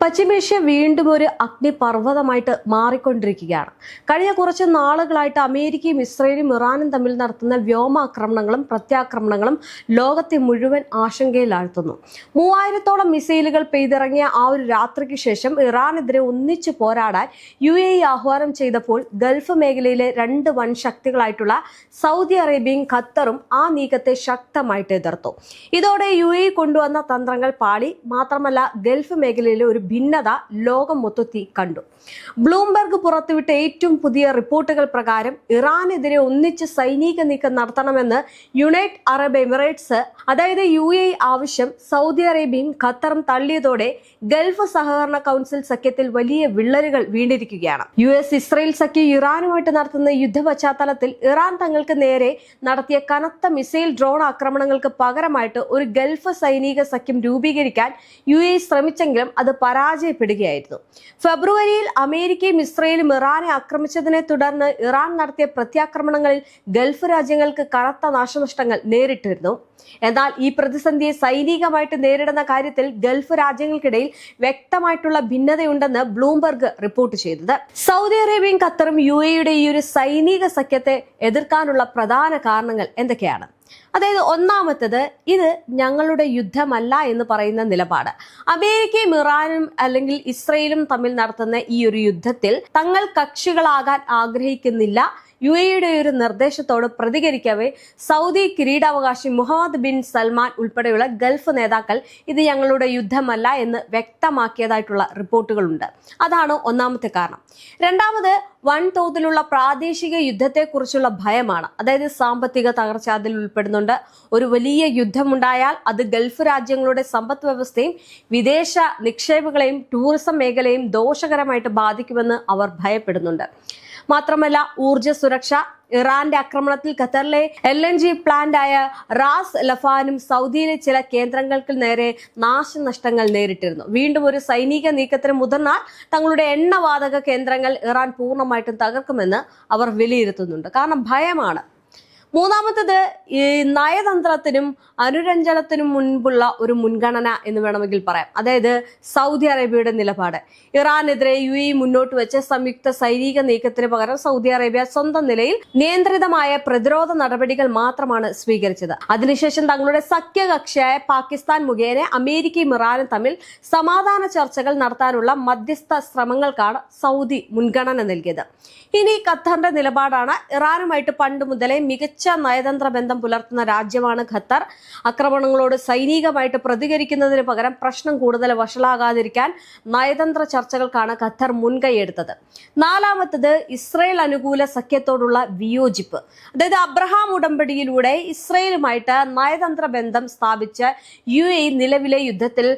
പശ്ചിമേഷ്യ വീണ്ടും ഒരു അഗ്നിപർവ്വതമായിട്ട് മാറിക്കൊണ്ടിരിക്കുകയാണ്. കഴിഞ്ഞ കുറച്ച് നാളുകളായിട്ട് അമേരിക്കയും ഇസ്രയേലും ഇറാനും തമ്മിൽ നടത്തുന്ന വ്യോമാക്രമണങ്ങളും പ്രത്യാക്രമണങ്ങളും ലോകത്തെ മുഴുവൻ ആശങ്കയിലാഴ്ത്തുന്നു. 3000-ഓളം മിസൈലുകൾ പെയ്തിറങ്ങിയ ആ ഒരു രാത്രിക്ക് ശേഷം ഇറാനെതിരെ ഒന്നിച്ചു പോരാടാൻ UAE ആഹ്വാനം ചെയ്തപ്പോൾ ഗൾഫ് മേഖലയിലെ രണ്ട് വൻ ശക്തികളായിട്ടുള്ള സൗദി അറേബ്യയും ഖത്തറും ആ നീക്കത്തെ ശക്തമായിട്ട് എതിർത്തു. ഇതോടെ UAE കൊണ്ടുവന്ന തന്ത്രങ്ങൾ പാളി. മാത്രമല്ല, ഗൾഫ് മേഖലയിലെ ഒരു ഭിന്നത ലോകം മൊത്തത്തിൽ കണ്ടു. ബ്ലൂംബെർഗ് പുറത്തുവിട്ട ഏറ്റവും പുതിയ റിപ്പോർട്ടുകൾ പ്രകാരം ഇറാനെതിരെ ഒന്നിച്ച് സൈനിക നീക്കം നടത്തണമെന്ന് യുണൈറ്റഡ് അറബ് എമിറേറ്റ്സ്, അതായത് UAE ആവശ്യം സൗദി അറേബ്യയും ഖത്തറും തള്ളിയതോടെ ഗൾഫ് സഹകരണ കൗൺസിൽ സഖ്യത്തിൽ വലിയ വിള്ളലുകൾ വീണിരിക്കുകയാണ്. US ഇസ്രയേൽ സഖ്യം ഇറാനുമായിട്ട് നടത്തുന്ന യുദ്ധ പശ്ചാത്തലത്തിൽ ഇറാൻ തങ്ങൾക്ക് നേരെ നടത്തിയ കനത്ത മിസൈൽ ഡ്രോൺ ആക്രമണങ്ങൾക്ക് പകരമായിട്ട് ഒരു ഗൾഫ് സൈനിക സഖ്യം രൂപീകരിക്കാൻ UAE ശ്രമിച്ചെങ്കിലും അത് പരാജയപ്പെടുകയായിരുന്നു. ഫെബ്രുവരിയിൽ അമേരിക്കയും ഇസ്രയേലും ഇറാനെ ആക്രമിച്ചതിനെ തുടർന്ന് ഇറാൻ നടത്തിയ പ്രത്യാക്രമണങ്ങളിൽ ഗൾഫ് രാജ്യങ്ങൾക്ക് കനത്ത നാശനഷ്ടങ്ങൾ നേരിട്ടിരുന്നു. എന്നാൽ ഈ പ്രതിസന്ധിയെ സൈനികമായിട്ട് നേരിടുന്ന കാര്യത്തിൽ ഗൾഫ് രാജ്യങ്ങൾക്കിടയിൽ വ്യക്തമായിട്ടുള്ള ഭിന്നതയുണ്ടെന്ന് ബ്ലൂംബെർഗ് റിപ്പോർട്ട് ചെയ്തത്. സൗദി അറേബ്യയും ഖത്തറും UAEയുടെ ഈ ഒരു സൈനിക സഖ്യത്തെ എതിർക്കാനുള്ള പ്രധാന കാരണങ്ങൾ എന്തൊക്കെയാണ്? അതായത്, ഒന്നാമത്തേത്, ഇത് ഞങ്ങളുടെ യുദ്ധമല്ല എന്ന് പറയുന്ന നിലപാട്. അമേരിക്കയും ഇറാനും അല്ലെങ്കിൽ ഇസ്രയേലും തമ്മിൽ നടത്തുന്ന ഈ ഒരു യുദ്ധത്തിൽ തങ്ങൾ കക്ഷികളാകാൻ ആഗ്രഹിക്കുന്നില്ല. UAEയുടെ ഒരു നിർദ്ദേശത്തോട് പ്രതികരിക്കവേ സൗദി കിരീടാവകാശി മുഹമ്മദ് ബിൻ സൽമാൻ ഉൾപ്പെടെയുള്ള ഗൾഫ് നേതാക്കൾ ഇത് ഞങ്ങളുടെ യുദ്ധമല്ല എന്ന് വ്യക്തമാക്കിയതായിട്ടുള്ള റിപ്പോർട്ടുകളുണ്ട്. അതാണ് ഒന്നാമത്തെ കാരണം. രണ്ടാമത്, വൻതോതിലുള്ള പ്രാദേശിക യുദ്ധത്തെക്കുറിച്ചുള്ള ഭയമാണ്. അതായത്, സാമ്പത്തിക തകർച്ച അതിൽ ഉൾപ്പെടുന്നുണ്ട്. ഒരു വലിയ യുദ്ധമുണ്ടായാൽ അത് ഗൾഫ് രാജ്യങ്ങളുടെ സമ്പദ് വ്യവസ്ഥയും വിദേശ നിക്ഷേപങ്ങളെയും ടൂറിസം മേഖലയും ദോഷകരമായിട്ട് ബാധിക്കുമെന്ന് അവർ ഭയപ്പെടുന്നുണ്ട്. മാത്രമല്ല, ഊർജ്ജ സുരക്ഷ, ഇറാന്റെ ആക്രമണത്തിൽ ഖത്തറിലെ LNG പ്ലാന്റായ റാസ് ലഫാനും സൗദിയിലെ ചില കേന്ദ്രങ്ങൾക്ക് നേരെ നാശനഷ്ടങ്ങൾ നേരിട്ടിരുന്നു. വീണ്ടും ഒരു സൈനിക നീക്കത്തിന് മുതിർന്നാൽ തങ്ങളുടെ എണ്ണവാതക കേന്ദ്രങ്ങൾ ഇറാൻ പൂർണ്ണമായിട്ടും തകർക്കുമെന്ന് അവർ വിലയിരുത്തുന്നുണ്ട്. കാരണം ഭയമാണ്. മൂന്നാമത്തേത്, ഈ നയതന്ത്രത്തിനും അനുരഞ്ജനത്തിനും മുൻപുള്ള ഒരു മുൻഗണന എന്ന് വേണമെങ്കിൽ പറയാം. അതായത്, സൗദി അറേബ്യയുടെ നിലപാട്. ഇറാനെതിരെ UAE മുന്നോട്ട് വെച്ച സംയുക്ത സൈനിക നീക്കത്തിന് പകരം സൗദി അറേബ്യ സ്വന്തം നിലയിൽ നിയന്ത്രിതമായ പ്രതിരോധ നടപടികൾ മാത്രമാണ് സ്വീകരിച്ചത്. അതിനുശേഷം തങ്ങളുടെ സഖ്യകക്ഷിയായ പാകിസ്ഥാൻ മുഖേന അമേരിക്കയും ഇറാനും തമ്മിൽ സമാധാന ചർച്ചകൾ നടത്താനുള്ള മധ്യസ്ഥ ശ്രമങ്ങൾക്കാണ് സൗദി മുൻഗണന നൽകിയത്. ഇനി ഖത്തറിന്റെ നിലപാടാണ്. ഇറാനുമായിട്ട് പണ്ട് മുതലേ മികച്ച നയതന്ത്ര ബന്ധം പുലർത്തുന്ന രാജ്യമാണ് ഖത്തർ. ആക്രമണങ്ങളോട് സൈനികമായിട്ട് പ്രതികരിക്കുന്നതിന് പകരം പ്രശ്നം കൂടുതൽ വഷളാകാതിരിക്കാൻ നയതന്ത്ര ചർച്ചകൾക്കാണ് ഖത്തർ മുൻകൈയെടുത്തത്. നാലാമത്തത്, ഇസ്രയേൽ അനുകൂല സഖ്യത്തോടുള്ള വിയോജിപ്പ്. അതായത്, അബ്രഹാം ഉടമ്പടിയിലൂടെ ഇസ്രയേലുമായിട്ട് നയതന്ത്ര ബന്ധം സ്ഥാപിച്ച UAE നിലവിലെ യുദ്ധത്തിൽ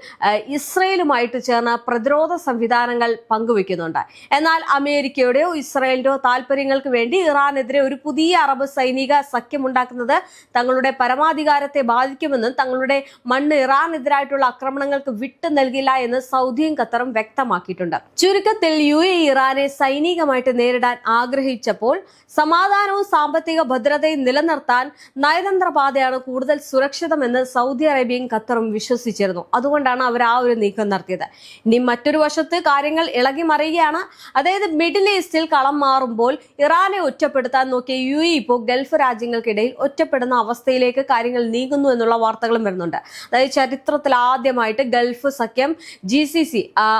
ഇസ്രയേലുമായിട്ട് ചേർന്ന് പ്രതിരോധ സംവിധാനങ്ങൾ പങ്കുവെക്കുന്നുണ്ട്. എന്നാൽ അമേരിക്കയുടെയോ ഇസ്രയേലിന്റെയോ താല്പര്യങ്ങൾക്ക് വേണ്ടി ഇറാനെതിരെ ഒരു പുതിയ അറബ് സൈനിക സഖ്യമുണ്ടാക്കുന്നത് തങ്ങളുടെ പരമാധികാരത്തെ ബാധിക്കുമെന്നും തങ്ങളുടെ മണ്ണ് ഇറാനെതിരായിട്ടുള്ള ആക്രമണങ്ങൾക്ക് വിട്ടു നൽകില്ല എന്ന് സൗദിയും ഖത്തറും വ്യക്തമാക്കിയിട്ടുണ്ട്. ചുരുക്കത്തിൽ, UAE ഇറാനെ സൈനികമായിട്ട് നേരിടാൻ ആഗ്രഹിച്ചപ്പോൾ സമാധാനവും സാമ്പത്തിക ഭദ്രതയും നിലനിർത്താൻ നയതന്ത്ര പാതയാണ് കൂടുതൽ സുരക്ഷിതമെന്ന് സൗദി അറേബ്യയും ഖത്തറും വിശ്വസിച്ചിരുന്നു. അതുകൊണ്ടാണ് അവർ ആ ഒരു നീക്കം നടത്തിയത്. ഇനി മറ്റൊരു വശത്ത് കാര്യങ്ങൾ ഇളകി മറിയുകയാണ്. അതായത്, മിഡിൽ ഈസ്റ്റിൽ കളം മാറുമ്പോൾ ഇറാനെ ഒറ്റപ്പെടുത്താൻ നോക്കിയ UAE ഇപ്പോൾ ഗൾഫ് രാജ്യങ്ങൾക്കിടയിൽ ഒറ്റപ്പെടുന്ന അവസ്ഥയിലേക്ക് കാര്യങ്ങൾ നീങ്ങുന്നു എന്നുള്ള വാർത്തകളും വരുന്നുണ്ട്. അതായത്, ചരിത്രത്തിൽ ആദ്യമായിട്ട് ഗൾഫ് സഖ്യം GCC,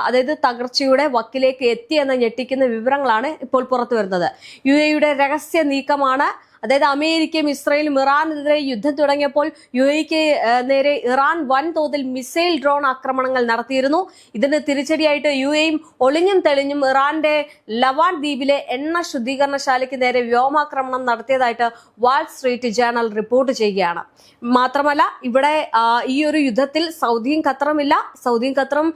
അതായത് തകർച്ചയുടെ വക്കിലേക്ക് എത്തിയെന്ന ഞെട്ടിക്കുന്ന വിവരങ്ങളാണ് ഇപ്പോൾ പുറത്തു വരുന്നത്. UAEയുടെ രഹസ്യ നീക്കമാണ്. അതായത്, അമേരിക്കയും ഇസ്രയേലും ഇറാനെതിരെ യുദ്ധം തുടങ്ങിയപ്പോൾ UAEക്ക് നേരെ ഇറാൻ വൻതോതിൽ മിസൈൽ ഡ്രോൺ ആക്രമണങ്ങൾ നടത്തിയിരുന്നു. ഇതിന് തിരിച്ചടിയായിട്ട് UAEയും ഒളിഞ്ഞും തെളിഞ്ഞും ഇറാന്റെ ലവാൻ ദ്വീപിലെ എണ്ണ ശുദ്ധീകരണശാലയ്ക്ക് നേരെ വ്യോമാക്രമണം നടത്തിയതായിട്ട് വാൾ സ്ട്രീറ്റ് ജേർണൽ റിപ്പോർട്ട് ചെയ്യുകയാണ്. മാത്രമല്ല, ഇവിടെ ഈ ഒരു യുദ്ധത്തിൽ സൗദിയും ഖത്തറും ഇല്ല. സൗദിയും ഖത്തറും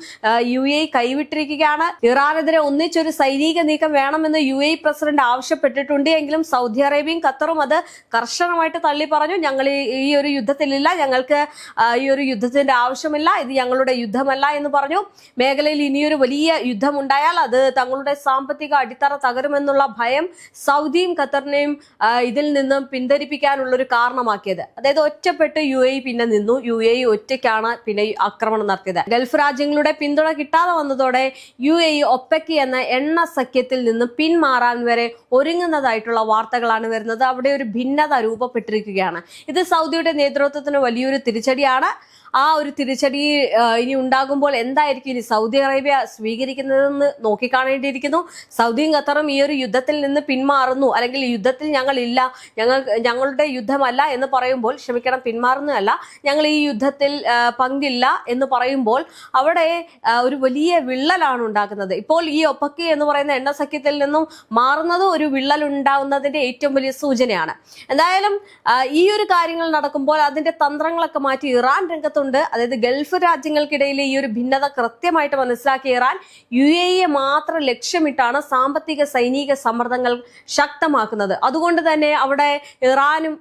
UAE കൈവിട്ടിരിക്കുകയാണ്. ഇറാനെതിരെ ഒന്നിച്ചൊരു സൈനിക നീക്കം വേണമെന്ന് UAE പ്രസിഡന്റ് ആവശ്യപ്പെട്ടിട്ടുണ്ട്. എങ്കിലും സൗദി അറേബ്യയും ഖത്തറും ഖത്തറും അത് കർശനമായിട്ട് തള്ളി പറഞ്ഞു. ഞങ്ങൾ ഈ ഒരു യുദ്ധത്തിലില്ല, ഞങ്ങൾക്ക് ഈ ഒരു യുദ്ധത്തിന്റെ ആവശ്യമില്ല, ഇത് ഞങ്ങളുടെ യുദ്ധമല്ല എന്ന് പറഞ്ഞു. മേഖലയിൽ ഇനിയൊരു വലിയ യുദ്ധം ഉണ്ടായാൽ അത് തങ്ങളുടെ സാമ്പത്തിക അടിത്തറ തകരുമെന്നുള്ള ഭയം സൗദിയും ഖത്തറിനെയും ഇതിൽ നിന്നും പിന്തിരിപ്പിക്കാനുള്ള ഒരു കാരണമാക്കിയത്. അതായത് ഒറ്റപ്പെട്ട് UAE പിന്നെ നിന്നു. UAE ഒറ്റയ്ക്കാണ് പിന്നെ ആക്രമണം നടത്തിയത്. ഗൾഫ് രാജ്യങ്ങളുടെ പിന്തുണ കിട്ടാതെ വന്നതോടെ UAE ഒപെക് എന്ന എണ്ണ സഖ്യത്തിൽ നിന്ന് പിന്മാറാൻ വരെ ഒരുങ്ങുന്നതായിട്ടുള്ള വാർത്തകളാണ് വരുന്നത്. അവിടെ ഒരു ഭിന്നത രൂപപ്പെട്ടിരിക്കുകയാണ്. ഇത് സൗദിയുടെ നേതൃത്വത്തിന് വലിയൊരു തിരിച്ചടിയാണ്. ആ ഒരു തിരിച്ചടി ഇനി ഉണ്ടാകുമ്പോൾ എന്തായിരിക്കും ഇനി സൗദി അറേബ്യ സ്വീകരിക്കുന്നതെന്ന് നോക്കിക്കാണേണ്ടിയിരിക്കുന്നു. സൗദിയും ഖത്തറും ഈ ഒരു യുദ്ധത്തിൽ നിന്ന് പിന്മാറുന്നു, അല്ലെങ്കിൽ യുദ്ധത്തിൽ ഞങ്ങളില്ല, ഞങ്ങളുടെ യുദ്ധമല്ല എന്ന് പറയുമ്പോൾ, പിന്മാറുന്നതല്ല, ഞങ്ങൾ ഈ യുദ്ധത്തിൽ പങ്കില്ല എന്ന് പറയുമ്പോൾ അവിടെ ഒരു വലിയ വിള്ളലാണ് ഉണ്ടാക്കുന്നത്. ഇപ്പോൾ ഈ ഒപെക് എന്ന് പറയുന്ന എണ്ണ സഖ്യത്തിൽ നിന്നും മാറുന്നത് ഒരു വിള്ളൽ ഉണ്ടാവുന്നതിന്റെ ഏറ്റവും വലിയ സൂചനയാണ്. എന്തായാലും ഈ ഒരു കാര്യങ്ങൾ നടക്കുമ്പോൾ അതിന്റെ തന്ത്രങ്ങളൊക്കെ മാറ്റി ഇറാൻ രംഗത്തുണ്ട്. അതായത് ഗൾഫ് രാജ്യങ്ങൾക്കിടയിലെ ഈ ഒരു ഭിന്നത കൃത്യമായിട്ട് മനസ്സിലാക്കിയ ഇറാൻ UAE മാത്രം ലക്ഷ്യമിട്ടാണ് സാമ്പത്തിക സൈനിക സമ്മർദ്ദങ്ങൾ ശക്തമാക്കുന്നത്. അതുകൊണ്ട് തന്നെ അവിടെ ഇറാനും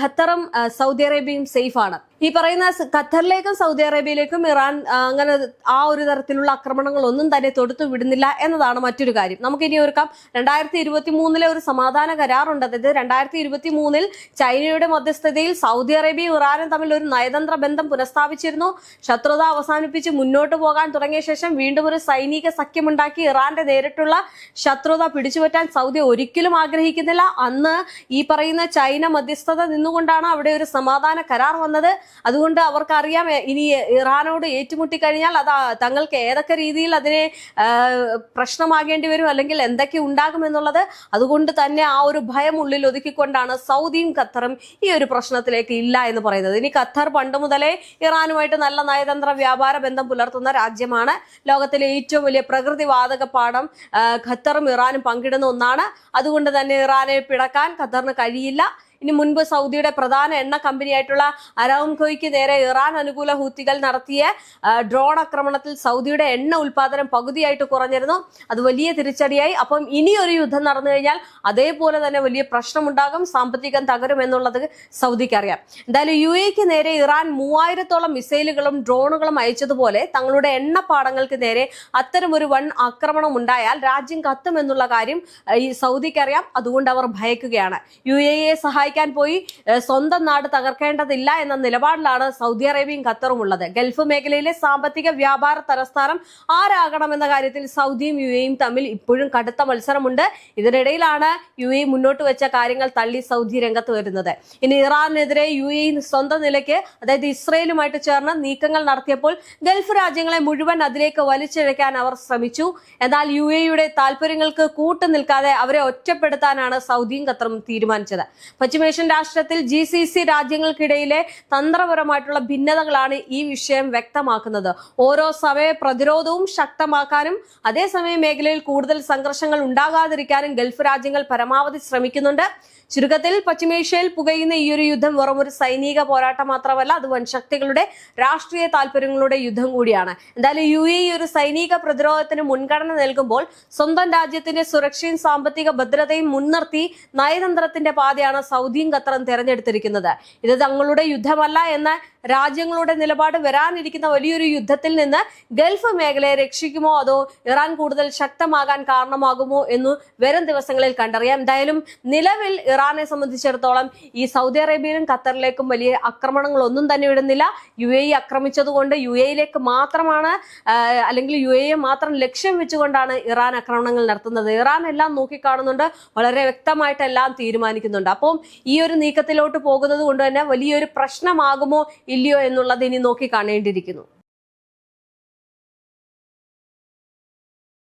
ഖത്തറും സൗദി അറേബ്യയും സേഫ് ആണ്. ഈ പറയുന്ന ഖത്തറിലേക്കും സൗദി അറേബ്യയിലേക്കും ഇറാൻ അങ്ങനെ ആ ഒരു തരത്തിലുള്ള ആക്രമണങ്ങളൊന്നും തന്നെ തൊടുത്തു വിടുന്നില്ല എന്നതാണ് മറ്റൊരു കാര്യം. നമുക്കിനി ഓർക്കാം, 2023 ഒരു സമാധാന കരാറുണ്ട്. അതായത് 2023 ചൈനയുടെ മധ്യസ്ഥതയിൽ സൗദി അറേബ്യയും ഇറാനും തമ്മിൽ ഒരു നയതന്ത്ര ബന്ധം പുനഃസ്ഥാപിച്ചിരുന്നു. ശത്രുത അവസാനിപ്പിച്ച് മുന്നോട്ട് പോകാൻ തുടങ്ങിയ ശേഷം വീണ്ടും ഒരു സൈനിക സഖ്യമുണ്ടാക്കി ഇറാന്റെ നേരിട്ടുള്ള ശത്രുത പിടിച്ചുപറ്റാൻ സൗദി ഒരിക്കലും ആഗ്രഹിക്കുന്നില്ല. അന്ന് ഈ പറയുന്ന ചൈന മധ്യസ്ഥത നിന്നുകൊണ്ടാണ് അവിടെ ഒരു സമാധാന കരാർ വന്നത്. അതുകൊണ്ട് അവർക്കറിയാം, ഇനി ഇറാനോട് ഏറ്റുമുട്ടി കഴിഞ്ഞാൽ അത് തങ്ങൾക്ക് ഏതൊക്കെ രീതിയിൽ അതിനെ പ്രശ്നമാകേണ്ടി വരും, അല്ലെങ്കിൽ എന്തൊക്കെ ഉണ്ടാകുമെന്നുള്ളത്. അതുകൊണ്ട് തന്നെ ആ ഒരു ഭയം ഉള്ളിൽ ഒതുക്കിക്കൊണ്ടാണ് സൗദിയും ഖത്തറും ഈ ഒരു പ്രശ്നത്തിലേക്ക് ഇല്ല എന്ന് പറയുന്നത്. ഇനി ഖത്തർ പണ്ട് മുതലേ ഇറാനുമായിട്ട് നല്ല നയതന്ത്ര വ്യാപാര ബന്ധം പുലർത്തുന്ന രാജ്യമാണ്. ലോകത്തിലെ ഏറ്റവും വലിയ പ്രകൃതിവാതക പാടം ഖത്തറും ഇറാനും പങ്കിടുന്ന ഒന്നാണ്. അതുകൊണ്ട് തന്നെ ഇറാനെ പിളക്കാൻ ഖത്തറിന് കഴിയില്ല. ഇനി മുൻപ് സൗദിയുടെ പ്രധാന എണ്ണ കമ്പനിയായിട്ടുള്ള അരാംകോയ്ക്ക് നേരെ ഇറാൻ അനുകൂല ഹൂത്തികൾ നടത്തിയ ഡ്രോൺ ആക്രമണത്തിൽ സൗദിയുടെ എണ്ണ ഉൽപാദനം പകുതിയായിട്ട് കുറഞ്ഞിരുന്നു. അത് വലിയ തിരിച്ചടിയായി. അപ്പം ഇനി ഒരു യുദ്ധം നടന്നു കഴിഞ്ഞാൽ അതേപോലെ തന്നെ വലിയ പ്രശ്നമുണ്ടാകും, സാമ്പത്തികം തകരും എന്നുള്ളത് സൗദിക്ക് അറിയാം. എന്തായാലും UAEക്ക് നേരെ ഇറാൻ 3000-ഓളം മിസൈലുകളും ഡ്രോണുകളും അയച്ചതുപോലെ തങ്ങളുടെ എണ്ണപ്പാടങ്ങൾക്ക് നേരെ അത്തരമൊരു വൻ ആക്രമണം ഉണ്ടായാൽ രാജ്യം കത്തുമെന്നുള്ള കാര്യം ഈ സൗദിക്കറിയാം. അതുകൊണ്ട് അവർ ഭയക്കുകയാണ്. UAEയെ സഹായിക്കാൻ പോയി സ്വന്തം നാട് തകർക്കേണ്ടതില്ല എന്ന നിലപാടിലാണ് സൗദി അറേബ്യയും ഖത്തറും ഉള്ളത്. ഗൾഫ് മേഖലയിലെ സാമ്പത്തിക വ്യാപാര തലസ്ഥാനം ആരാകണമെന്ന കാര്യത്തിൽ സൗദിയും UAEയും തമ്മിൽ ഇപ്പോഴും കടുത്ത മത്സരമുണ്ട്. ഇതിനിടയിലാണ് UAE മുന്നോട്ട് വെച്ച കാര്യങ്ങൾ തള്ളി സൗദി രംഗത്ത് വരുന്നത്. ഇനി ഇറാനെതിരെ UAE സ്വന്തം നിലയ്ക്ക്, അതായത് ഇസ്രയേലുമായിട്ട് ചേർന്ന് നീക്കങ്ങൾ നടത്തിയപ്പോൾ ഗൾഫ് രാജ്യങ്ങളെ മുഴുവൻ അതിലേക്ക് വലിച്ചിഴക്കാൻ അവർ ശ്രമിച്ചു. എന്നാൽ UAEയുടെ താല്പര്യങ്ങൾക്ക് കൂട്ടുനിൽക്കാതെ അവരെ ഒറ്റപ്പെടുത്താനാണ് സൗദിയും ഖത്തറും തീരുമാനിച്ചത്. പശ്ചിമേഷ്യൻ രാഷ്ട്രത്തിൽ GCC രാജ്യങ്ങൾക്കിടയിലെ തന്ത്രപരമായിട്ടുള്ള ഭിന്നതകളാണ് ഈ വിഷയം വ്യക്തമാക്കുന്നത്. ഓരോ സമയ പ്രതിരോധവും ശക്തമാക്കാനും അതേസമയം മേഖലയിൽ കൂടുതൽ സംഘർഷങ്ങൾ ഉണ്ടാകാതിരിക്കാനും ഗൾഫ് രാജ്യങ്ങൾ പരമാവധി ശ്രമിക്കുന്നുണ്ട്. ചുരുക്കത്തിൽ പശ്ചിമേഷ്യയിൽ പുകയുന്ന ഈ ഒരു യുദ്ധം വെറും ഒരു സൈനിക പോരാട്ടം മാത്രമല്ല, അത് വൻശക്തികളുടെ രാഷ്ട്രീയ താല്പര്യങ്ങളുടെ യുദ്ധം കൂടിയാണ്. എന്തായാലും UAE ഒരു സൈനിക പ്രതിരോധത്തിന് മുൻഗണന നൽകുമ്പോൾ സ്വന്തം രാജ്യത്തിന്റെ സുരക്ഷയും സാമ്പത്തിക ഭദ്രതയും മുൻനിർത്തി നയതന്ത്രത്തിന്റെ പാതയാണ് സൗദിയും ഖത്തറും തെരഞ്ഞെടുത്തിരിക്കുന്നത്. ഇത് തങ്ങളുടെ യുദ്ധമല്ല എന്ന രാജ്യങ്ങളുടെ നിലപാട് വരാനിരിക്കുന്ന വലിയൊരു യുദ്ധത്തിൽ നിന്ന് ഗൾഫ് മേഖലയെ രക്ഷിക്കുമോ അതോ ഇറാൻ കൂടുതൽ ശക്തമാകാൻ കാരണമാകുമോ എന്ന് വരും ദിവസങ്ങളിൽ കണ്ടറിയാം. എന്തായാലും നിലവിൽ ഇറാനെ സംബന്ധിച്ചിടത്തോളം ഈ സൗദി അറേബ്യയിലും ഖത്തറിലേക്കും വലിയ ആക്രമണങ്ങളൊന്നും തന്നെ ഇടുന്നില്ല. UAE ആക്രമിച്ചതുകൊണ്ട് UAEയിലേക്ക് മാത്രമാണ്, അല്ലെങ്കിൽ UAE മാത്രം ലക്ഷ്യം വെച്ചുകൊണ്ടാണ് ഇറാൻ ആക്രമണങ്ങൾ നടത്തുന്നത്. ഇറാൻ എല്ലാം നോക്കിക്കാണുന്നുണ്ട്, വളരെ വ്യക്തമായിട്ട് എല്ലാം തീരുമാനിക്കുന്നുണ്ട്. അപ്പം ഈ ഒരു നീക്കത്തിലോട്ട് പോകുന്നത് കൊണ്ട് തന്നെ വലിയൊരു പ്രശ്നമാകുമോ ഇല്ലയോ എന്നുള്ളത് ഇനി നോക്കി കാണേണ്ടിയിരിക്കുന്നു.